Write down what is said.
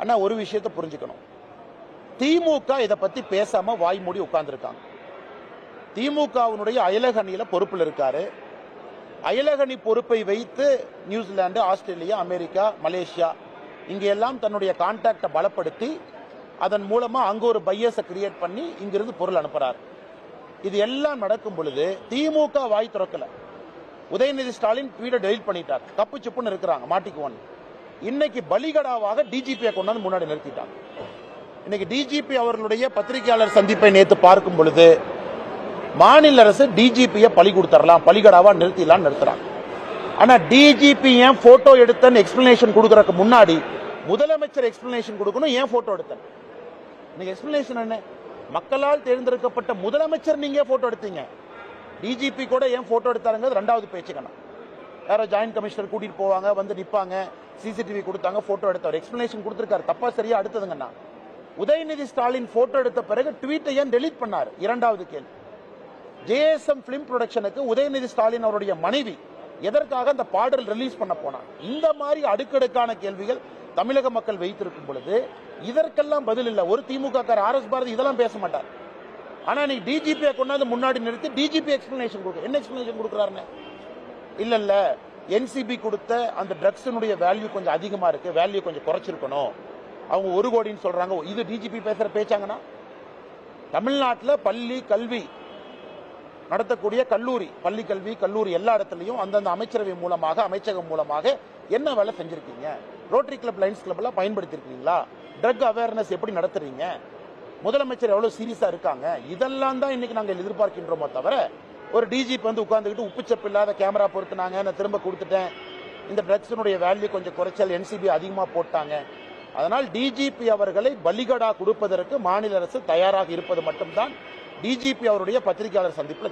ஆனா ஒரு விஷயத்தை புரிஞ்சுக்கணும், திமுக இதை பத்தி பேசாம வாய் மூடி உட்கார்ந்துருக்காங்க. திமுகவினுடைய அயலகணியில பொறுப்பில் இருக்காரு. அயலகணி பொறுப்பை வைத்து நியூசிலாந்து, ஆஸ்திரேலியா, அமெரிக்கா, மலேசியா இங்க எல்லாம் தன்னுடைய கான்டாக்டை பலப்படுத்தி அதன் மூலமா அங்க ஒரு பையஸை கிரியேட் பண்ணி இங்கிருந்து பொருள் அனுப்புறாரு. இது எல்லாம் நடக்கும் பொழுது திமுக வாய் திறக்கல. உதயநிதி ஸ்டாலின் ட்வீட்டை டெலீட் பண்ணிட்டார். தப்பு சுப்புன்னு இருக்கிறாங்க, மாட்டிக்குவான். இன்னைக்கு பலிகடாவாக டிஜிபியை கொண்டாந்து முன்னாடி நிறுத்திட்டாங்க. இன்னைக்கு டிஜிபி அவர்களுடைய பத்திரிகையாளர் சந்திப்பை நேற்று பார்க்கும் பொழுது மாநில அரசு டிஜிபியை பலி கொடுத்துடலாம், பலிகடாவா நிறுத்திடலாம் நிறுத்துறாங்க. ஆனா டிஜிபி ஏன் போட்டோ எடுத்தன்னு எக்ஸ்பிளனேஷன் கொடுக்கறதுக்கு முன்னாடி முதலமைச்சர் எக்ஸ்பிளனேஷன் கொடுக்கணும். ஏன் போட்டோ எடுத்தேன்? இன்னைக்கு எக்ஸ்பிளனேஷன் என்ன? மக்களால் தேர்ந்தெடுக்கப்பட்ட முதலமைச்சர் நீங்க போட்டோ எடுத்தீங்க, டிஜிபி கூட ஏன் போட்டோ எடுத்தாருங்க ரெண்டாவது பேச்சுக்கண்ணா. யாரோ ஜாயின்ட் கமிஷனர் கூட்டிட்டு போவாங்க, வந்து நிப்பாங்க, சிசிடிவி கொடுத்தாங்க, போட்டோ எடுத்தவர் எக்ஸ்பிளனேஷன் கொடுத்திருக்காரு. தப்பா சரியா அடுத்ததுங்கண்ணா. உதயநிதி ஸ்டாலின் போட்டோ எடுத்த பிறகு ட்வீட்டை ஏன் டெலீட் பண்ணார்? இரண்டாவது கேள்வி. ஜேஎஸ்எம் பிலிம் ப்ரொடக்ஷனுக்கு உதயநிதி ஸ்டாலின் அவருடைய மனைவி எதற்காக அந்த பாடல் ரிலீஸ் பண்ண போனார்? இந்த மாதிரி அடுக்கடுக்கான கேள்விகள் தமிழக மக்கள் வைத்திருக்கும் பொழுது இதற்கெல்லாம் பதில் இல்லை. ஒரு திமுக ஆர்எஸ் பாரதி இதெல்லாம் பேச மாட்டார். ஆனா நீ டிஜிபியை கொண்டாந்து முன்னாடி நிறுத்தி டிஜிபி எக்ஸ்பிளனேஷன் கொடுக்க என்ன எக்ஸ்பிளனேஷன் கொடுக்குறாருன்னு? இல்ல இல்ல, என்சிபி கொடுத்த அந்த ட்ரக்ஸினுடைய வேல்யூ கொஞ்சம் அதிகமா இருக்கு, வேல்யூ கொஞ்சம் குறைச்சிருக்கணும், அவங்க 1 கோடின்னு சொல்றாங்க. இது டிஜிபி பேசுற பேச்சாங்கன்னா? தமிழ்நாட்டில் பள்ளி கல்வி நடத்தக்கூடிய கல்லூரி, பள்ளி கல்வி கல்லூரி எல்லா இடத்துலையும் அந்தந்த அமைச்சரவை மூலமாக, அமைச்சகம் மூலமாக என்ன வேலை செஞ்சிருக்கீங்க? ரோட்டரி கிளப், லைன்ஸ் கிளப் எல்லாம் பயன்படுத்தி இருக்கீங்களா? ட்ரக் அவேர்னஸ் எப்படி நடத்துறீங்க? முதலமைச்சர் எவ்வளவு சீரியஸா இருக்காங்க? இதெல்லாம் தான் இன்னைக்கு நாங்கள் எதிர்பார்க்கின்றோமோ தவிர ஒரு டிஜிபி வந்து உட்கார்ந்துக்கிட்டு உப்புச்சப்பு இல்லாத கேமரா பொறுத்துனாங்க, நான் திரும்ப கொடுத்துட்டேன், இந்த ட்ரக்ஸினுடைய வேல்யூ கொஞ்சம் குறைச்சல், என்சிபி அதிகமா போட்டாங்க, அதனால் டிஜிபி அவர்களை பலிகடா கொடுப்பதற்கு மாநில அரசு தயாராக இருப்பது மட்டும்தான் டிஜிபி அவருடைய பத்திரிகையாளர் சந்திப்பில்